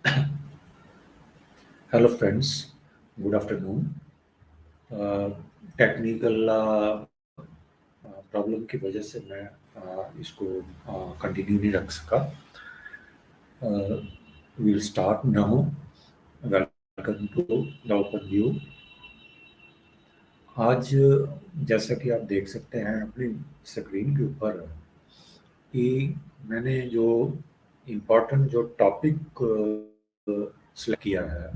Hello friends, good afternoon. Technical problem की वजह से मैं इसको कंटिन्यू नहीं रख सका। We'll start now. Welcome to the open view. आज जैसा कि आप देख सकते हैं अपनी स्क्रीन के ऊपर कि मैंने जो इम्पोर्टेंट जो टॉपिक सेलेक्ट किया है,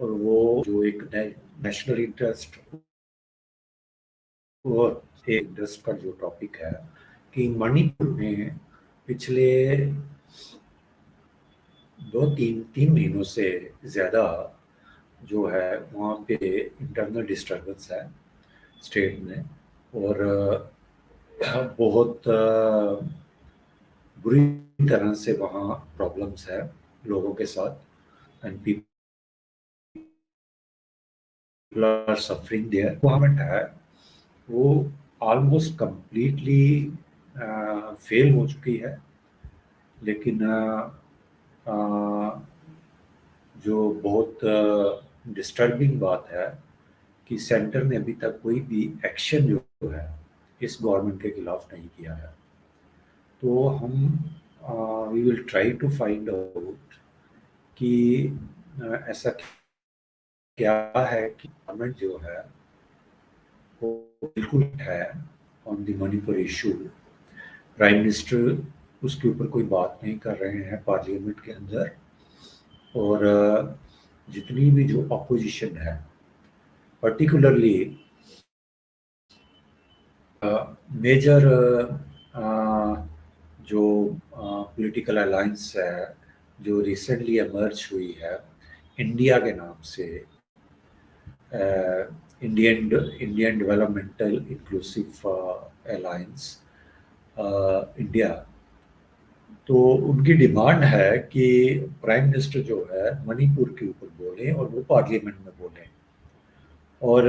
और वो जो एक नेशनल इंटरेस्ट और एक इंटरेस्ट का जो टॉपिक है कि मणिपुर में पिछले दो तीन तीन महीनों से ज़्यादा जो है वहाँ पे इंटरनल डिस्टर्बेंस है स्टेट में। और बहुत बुरी तरह से वहाँ प्रॉब्लम्स है लोगों के साथ, and people are suffering there. Government है वो ऑलमोस्ट कंप्लीटली फेल हो चुकी है। लेकिन जो बहुत डिस्टर्बिंग बात है कि सेंटर ने अभी तक कोई भी एक्शन जो है इस गवर्नमेंट के खिलाफ नहीं किया है। तो हम we will try to find out कि ऐसा क्या है कि गवर्नमेंट जो है वो बिल्कुल है on the Manipur issue. Prime minister उसके ऊपर कोई बात नहीं कर रहे हैं पार्लियामेंट के अंदर। और जितनी भी जो अपोजिशन है, पर्टिकुलरली मेजर जो पॉलिटिकल अलायंस है जो रिसेंटली एमर्ज हुई है इंडिया के नाम से, Indian Indian developmental inclusive alliance India. तो उनकी डिमांड है कि प्राइम मिनिस्टर जो है मणिपुर के ऊपर बोलें और वो पार्लियामेंट में बोलें और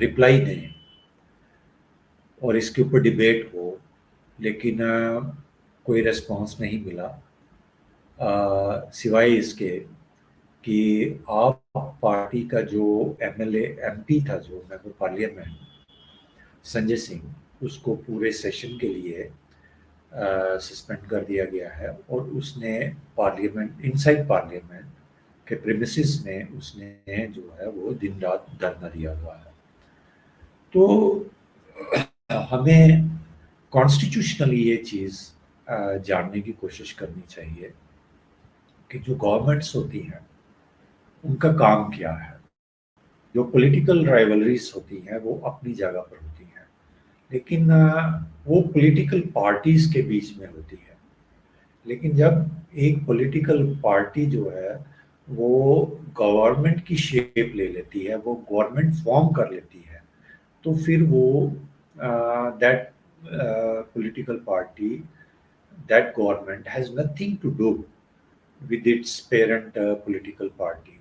रिप्लाई दें और इसके ऊपर डिबेट हो। लेकिन कोई रिस्पांस नहीं मिला सिवाय इसके कि आप पार्टी का जो एमएलए एमपी था, जो मेंबर पार्लियामेंट संजय सिंह, उसको पूरे सेशन के लिए सस्पेंड कर दिया गया है। और उसने पार्लियामेंट इनसाइड पार्लियामेंट के प्रीमिसेस में उसने जो है वो दिन रात धरना दिया हुआ है। तो हमें कॉन्स्टिट्यूशनली ये चीज़ जानने की कोशिश करनी चाहिए कि जो गवर्नमेंट्स होती हैं उनका काम क्या है। जो पॉलिटिकल राइवलरीज होती हैं वो अपनी जगह पर होती हैं, लेकिन वो पॉलिटिकल पार्टीज के बीच में होती है। लेकिन जब एक पॉलिटिकल पार्टी जो है वो गवर्नमेंट की शेप ले लेती है, वो गवर्नमेंट फॉर्म कर लेती है, तो फिर वो that political party, that government has nothing to do with its parent political party.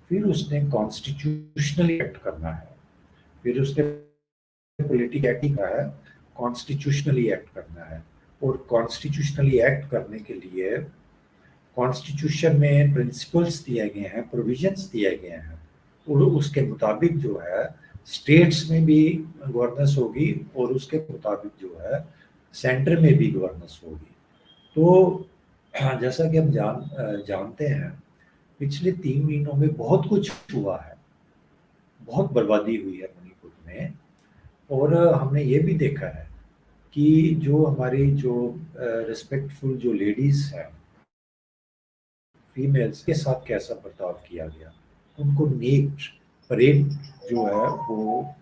फिर उसने कॉन्स्टिट्यूशनली एक्ट करना है। फिर उसने पॉलिटिकल एक्ट का है, कॉन्स्टिट्यूशनली एक्ट करना है। और कॉन्स्टिट्यूशनली एक्ट करने के लिए कॉन्स्टिट्यूशन में प्रिंसिपल्स दिए गए हैं, प्रोविजंस दिए गए हैं, और उसके मुताबिक जो है स्टेट्स में भी गवर्नेंस होगी और उसके मुताबिक जो है सेंटर में भी गवर्नेंस होगी। तो जैसा कि हम जानते हैं पिछले 3 महीनों में बहुत कुछ हुआ है, बहुत बर्बादी हुई है मणिपुर में। और हमने ये भी देखा है कि जो हमारी जो रिस्पेक्टफुल जो लेडीज हैं, फीमेल्स के साथ कैसा बर्ताव किया गया। उनको नेक्ड परेड जो है वो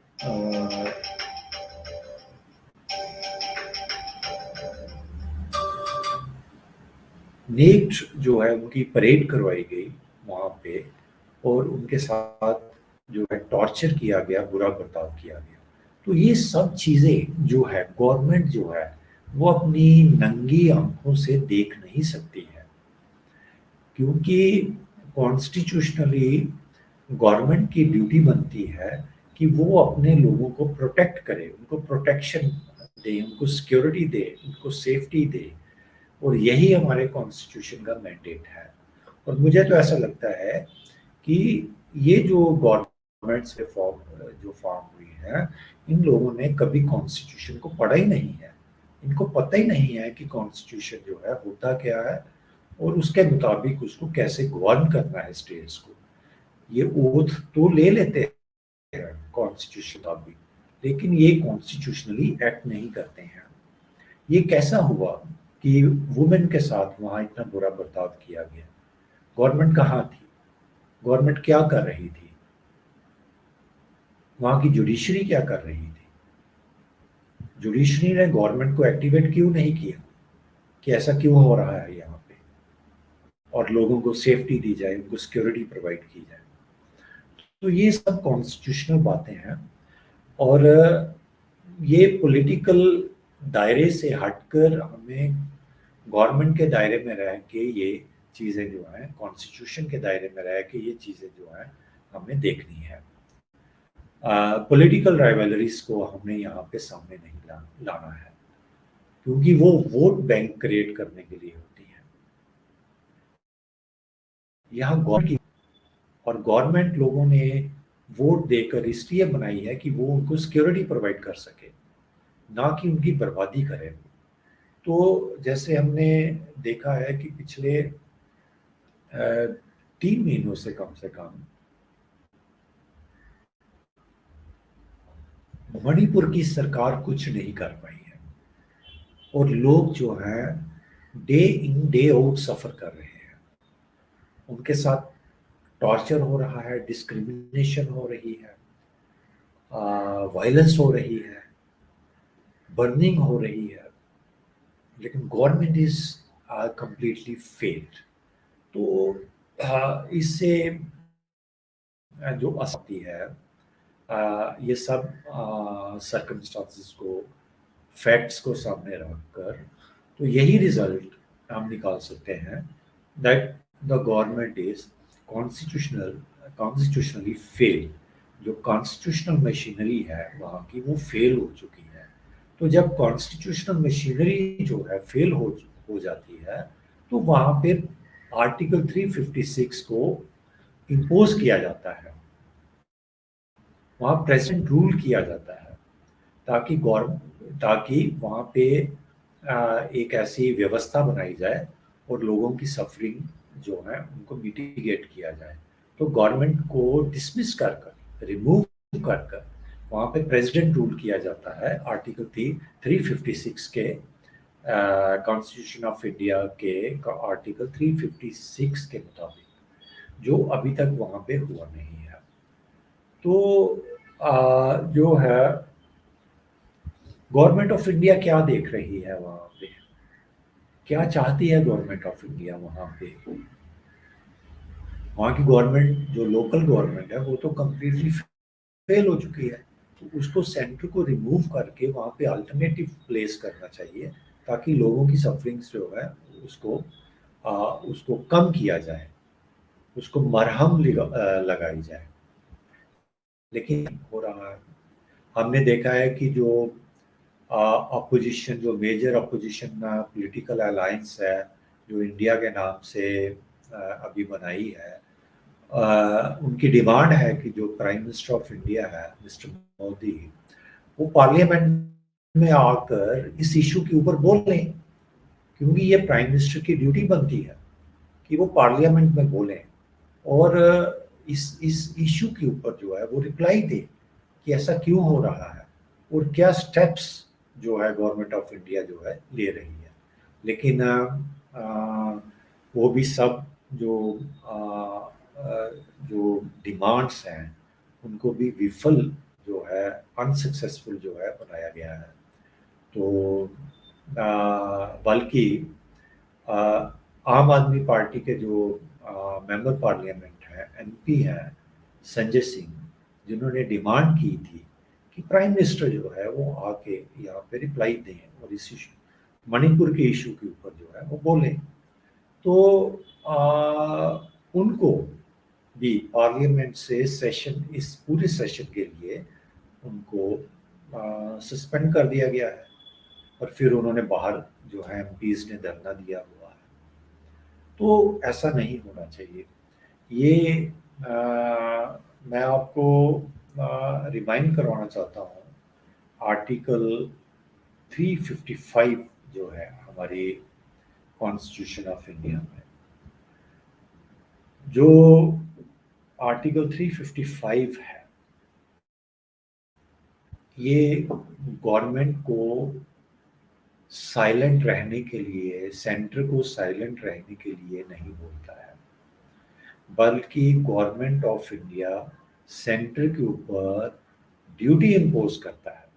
नेक्ड जो है उनकी परेड करवाई गई वहाँ पे, और उनके साथ जो है टॉर्चर किया गया, बुरा बर्ताव किया गया। तो ये सब चीज़ें जो है गवर्नमेंट जो है वो अपनी नंगी आंखों से देख नहीं सकती है, क्योंकि कॉन्स्टिट्यूशनली गवर्नमेंट की ड्यूटी बनती है कि वो अपने लोगों को प्रोटेक्ट करे, उनको प्रोटेक्शन दे, उनको सिक्योरिटी दे, उनको सेफ्टी दे। और यही हमारे कॉन्स्टिट्यूशन का मैंडेट है। और मुझे तो ऐसा लगता है कि ये जो गवर्नमेंट्स रिफॉर्म जो फॉर्म हुई है, इन लोगों ने कभी कॉन्स्टिट्यूशन को पढ़ा ही नहीं है। इनको पता ही नहीं है कि कॉन्स्टिट्यूशन जो है होता क्या है और उसके मुताबिक उसको कैसे गवर्न करना है स्टेट्स को। ये ओथ तो ले लेते हैं कॉन्स्टिट्यूशन मुताबिक, लेकिन ये कॉन्स्टिट्यूशनली एक्ट नहीं करते हैं। ये कैसा हुआ कि वुमेन के साथ वहां इतना बुरा बर्ताव किया गया? गवर्नमेंट कहाँ थी? गवर्नमेंट क्या कर रही थी? वहां की जुडिशरी क्या कर रही थी? जुडिशरी ने गवर्नमेंट को एक्टिवेट क्यों नहीं किया कि ऐसा क्यों हो रहा है यहाँ पे, और लोगों को सेफ्टी दी जाए, उनको सिक्योरिटी प्रोवाइड की जाए। तो ये सब कॉन्स्टिट्यूशनल बातें हैं। और ये पॉलिटिकल दायरे से हटकर हमें गवर्नमेंट के दायरे में रह के ये चीज़ें जो हैं, कॉन्स्टिट्यूशन के दायरे में रह के ये चीज़ें जो हैं हमें देखनी है। पॉलिटिकल राइवलरीज को हमने यहाँ पे सामने नहीं लाना है, क्योंकि वो वोट बैंक क्रिएट करने के लिए होती है। यहाँ गवर्नमेंट की, और गवर्नमेंट लोगों ने वोट देकर इसलिए बनाई है कि वो उनको सिक्योरिटी प्रोवाइड कर सके, ना कि उनकी बर्बादी करे। तो जैसे हमने देखा है कि पिछले 3 महीनों से कम मणिपुर की सरकार कुछ नहीं कर पाई है, और लोग जो हैं डे इन डे आउट सफर कर रहे हैं। उनके साथ टॉर्चर हो रहा है, डिस्क्रिमिनेशन हो रही है, वायलेंस हो रही है, बर्निंग हो रही है, लेकिन गवर्नमेंट इज कंप्लीटली फेल्ड। तो इससे जो असती है, ये सब सर्कमस्टांसेस को, फैक्ट्स को सामने रखकर, तो यही रिजल्ट हम निकाल सकते हैं that the government is constitutionally fail. जो कॉन्स्टिट्यूशनल मशीनरी है वहाँ की, वो फेल हो चुकी है। तो जब कॉन्स्टिट्यूशनल मशीनरी जो है फेल हो जाती है, तो वहाँ पे आर्टिकल 356 को इम्पोज किया जाता है, वहाँ प्रेसिडेंट रूल किया जाता है, ताकि वहाँ पे एक ऐसी व्यवस्था बनाई जाए और लोगों की सफरिंग जो है उनको मिटिगेट किया जाए। तो गवर्नमेंट को डिसमिस कर कर, रिमूव कर कर, वहाँ पे प्रेसिडेंट रूल किया जाता है आर्टिकल 356 के, कॉन्स्टिट्यूशन ऑफ इंडिया के आर्टिकल 356 के मुताबिक, जो अभी तक वहाँ पे हुआ नहीं है। तो जो है गवर्नमेंट ऑफ इंडिया क्या देख रही है वहाँ पे, क्या चाहती है गवर्नमेंट ऑफ इंडिया वहाँ पे? वहाँ की गवर्नमेंट, जो लोकल गवर्नमेंट है, वो तो कम्प्लीटली फेल हो चुकी है। तो उसको सेंटर को रिमूव करके वहाँ पे अल्टरनेटिव प्लेस करना चाहिए, ताकि लोगों की सफरिंग्स जो है उसको कम किया जाए, उसको मरहम लगाई जाए। लेकिन हो रहा है, हमने देखा है कि जो अपोजिशन, जो मेजर अपोजिशन पॉलिटिकल अलायंस है, जो इंडिया के नाम से अभी बनाई है, उनकी डिमांड है कि जो प्राइम मिनिस्टर ऑफ इंडिया है मिस्टर मोदी, वो पार्लियामेंट में आकर इस इशू के ऊपर बोल लें, क्योंकि ये प्राइम मिनिस्टर की ड्यूटी बनती है कि वो पार्लियामेंट में बोलें और इस इशू के ऊपर जो है वो रिप्लाई दे कि ऐसा क्यों हो रहा है और क्या स्टेप्स जो है गवर्नमेंट ऑफ इंडिया जो है ले रही है। लेकिन वो भी सब जो जो डिमांड्स हैं उनको भी विफल जो है, अनसक्सेसफुल जो है बनाया गया है। तो बल्कि आम आदमी पार्टी के जो मेंबर पार्लियामेंट है, एमपी हैं संजय सिंह, जिन्होंने डिमांड की थी कि प्राइम मिनिस्टर जो है वो आके यहाँ पे रिप्लाई दें और इस इशू, मणिपुर के इशू के ऊपर जो है वो बोलें। तो उनको भी पार्लियामेंट से सेशन, इस पूरे सेशन के लिए उनको सस्पेंड कर दिया गया है, और फिर उन्होंने बाहर जो है एमपीज ने धरना दिया हुआ है। तो ऐसा नहीं होना चाहिए। ये मैं आपको रिमाइंड करवाना चाहता हूँ, आर्टिकल 355 जो है हमारी कॉन्स्टिट्यूशन ऑफ इंडिया में, जो आर्टिकल 355 है, ये गवर्नमेंट को साइलेंट रहने के लिए, सेंटर को साइलेंट रहने के लिए नहीं बोलता है, बल्कि गवर्नमेंट ऑफ इंडिया सेंटर के ऊपर ड्यूटी इम्पोज करता है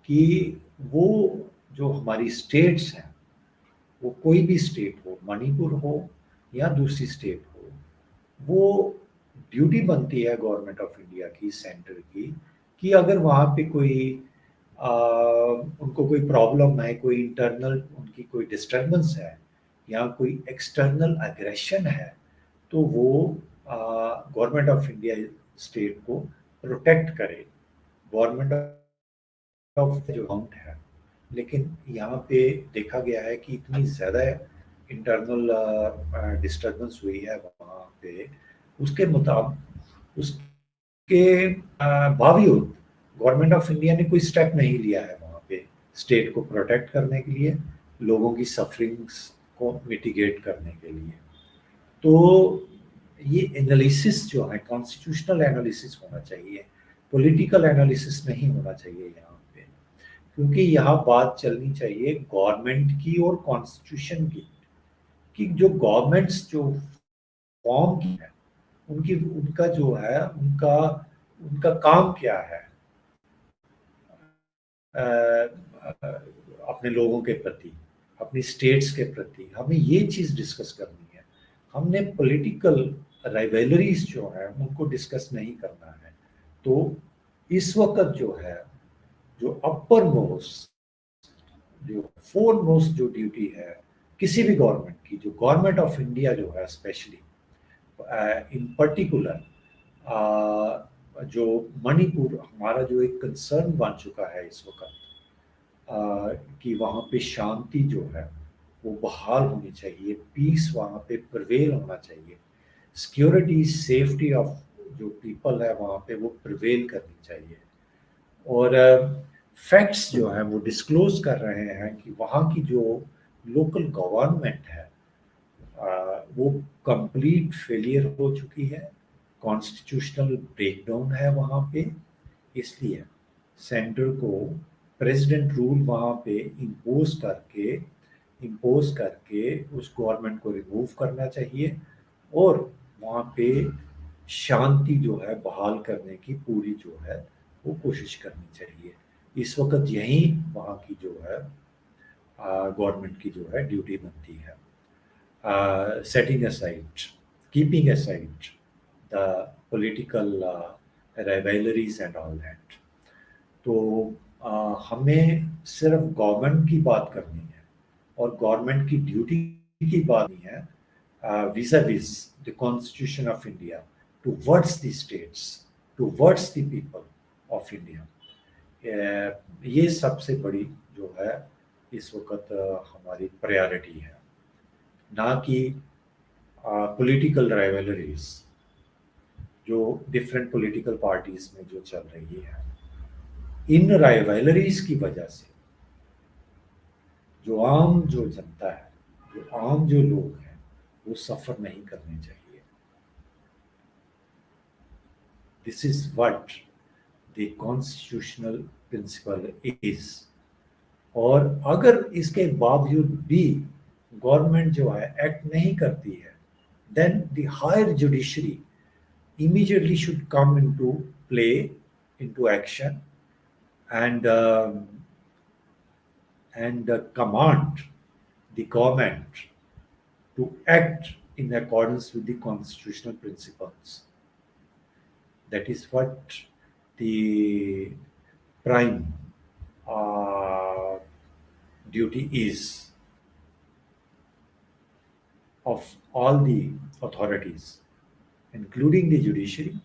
कि वो जो हमारी स्टेट्स हैं, वो कोई भी स्टेट हो, मणिपुर हो या दूसरी स्टेट हो, वो ड्यूटी बनती है गवर्नमेंट ऑफ इंडिया की, सेंटर की, कि अगर वहाँ पे कोई उनको कोई प्रॉब्लम है, कोई इंटरनल उनकी कोई डिस्टरबेंस है या कोई एक्सटर्नल एग्रेशन है, तो वो गवर्नमेंट ऑफ इंडिया स्टेट को प्रोटेक्ट करे। गवर्नमेंट ऑफ जो अमाउंट है, लेकिन यहाँ पे देखा गया है कि इतनी ज़्यादा इंटरनल डिस्टरबेंस हुई है वहाँ पे, उसके मुताबिक उसके बावजूद गवर्नमेंट ऑफ इंडिया ने कोई स्टेप नहीं लिया है वहाँ पे स्टेट को प्रोटेक्ट करने के लिए, लोगों की सफरिंग्स को मिटिगेट करने के लिए। तो ये एनालिसिस जो है कॉन्स्टिट्यूशनल एनालिसिस होना चाहिए, पॉलिटिकल एनालिसिस नहीं होना चाहिए यहाँ पे, क्योंकि यहाँ बात चलनी चाहिए गवर्नमेंट की और कॉन्स्टिट्यूशन की, कि जो गवर्नमेंट्स जो फॉर्म की है, उनकी उनका जो है उनका उनका काम क्या है अपने लोगों के प्रति, अपनी स्टेट्स के प्रति, हमें ये चीज़ डिस्कस करनी है। हमने पॉलिटिकल राइवलरीज जो है उनको डिस्कस नहीं करना है। तो इस वक्त जो है, जो अपर मोस्ट, जो फोर मोस्ट जो ड्यूटी है किसी भी गवर्नमेंट की, जो गवर्नमेंट ऑफ इंडिया जो है स्पेशली इन पर्टिकुलर, जो मणिपुर हमारा जो एक कंसर्न बन चुका है इस वक्त, कि वहाँ पे शांति जो है वो बहाल होनी चाहिए, पीस वहाँ पे प्रिवेल होना चाहिए, सिक्योरिटी सेफ्टी ऑफ जो पीपल है वहाँ पे वो प्रिवेल करनी चाहिए। और फैक्ट्स जो हैं वो डिस्क्लोज कर रहे हैं कि वहाँ की जो लोकल गवर्नमेंट है वो कंप्लीट फेलियर हो चुकी है, कॉन्स्टिट्यूशनल ब्रेकडाउन है वहाँ पे। इसलिए सेंटर को प्रेसिडेंट रूल वहाँ पे इम्पोज करके उस गवर्नमेंट को रिमूव करना चाहिए और वहाँ पे शांति जो है बहाल करने की पूरी जो है वो कोशिश करनी चाहिए। इस वक्त यही वहाँ की जो है गवर्नमेंट की जो है ड्यूटी बनती है, setting aside, keeping aside the political rivalries and all that। तो हमें सिर्फ गवर्नमेंट की बात करनी है और गवर्नमेंट की ड्यूटी की बात नहीं है vis-a-vis the Constitution of India towards the states, towards the people of India। ये सबसे बड़ी जो है इस वक्त हमारी प्रायोरिटी है, ना कि पॉलिटिकल राइवलरीज जो डिफरेंट पॉलिटिकल पार्टीज में जो चल रही है। इन राइवलरीज की वजह से जो आम जो जनता है, जो आम जो लोग हैं, वो सफर नहीं करने चाहिए। This is what the constitutional principle is. और अगर इसके बावजूद भी गवर्नमेंट जो है एक्ट नहीं करती है, then the higher judiciary immediately should come into play, into action, and command the government to act in accordance with the constitutional principles. That is what the prime uh, duty is of all the authorities, including the judiciary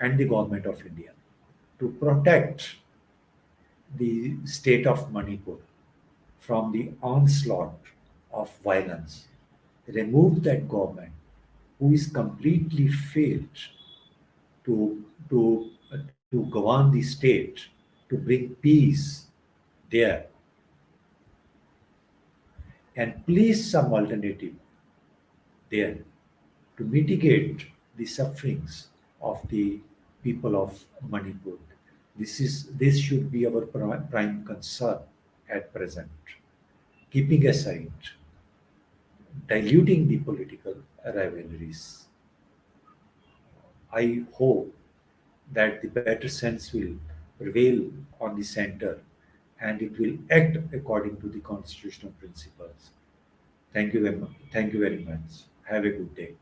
and the government of India, to protect the state of Manipur from the onslaught of violence, remove that government who is completely failed to govern the state, to bring peace there, and place some alternative there to mitigate the sufferings of the people of Manipur. This should be our prime concern at present. Keeping aside diluting the political rivalries, I hope that the better sense will prevail on the center and it will act according to the constitutional principles. Thank you very much. Thank you very much. Have a good day.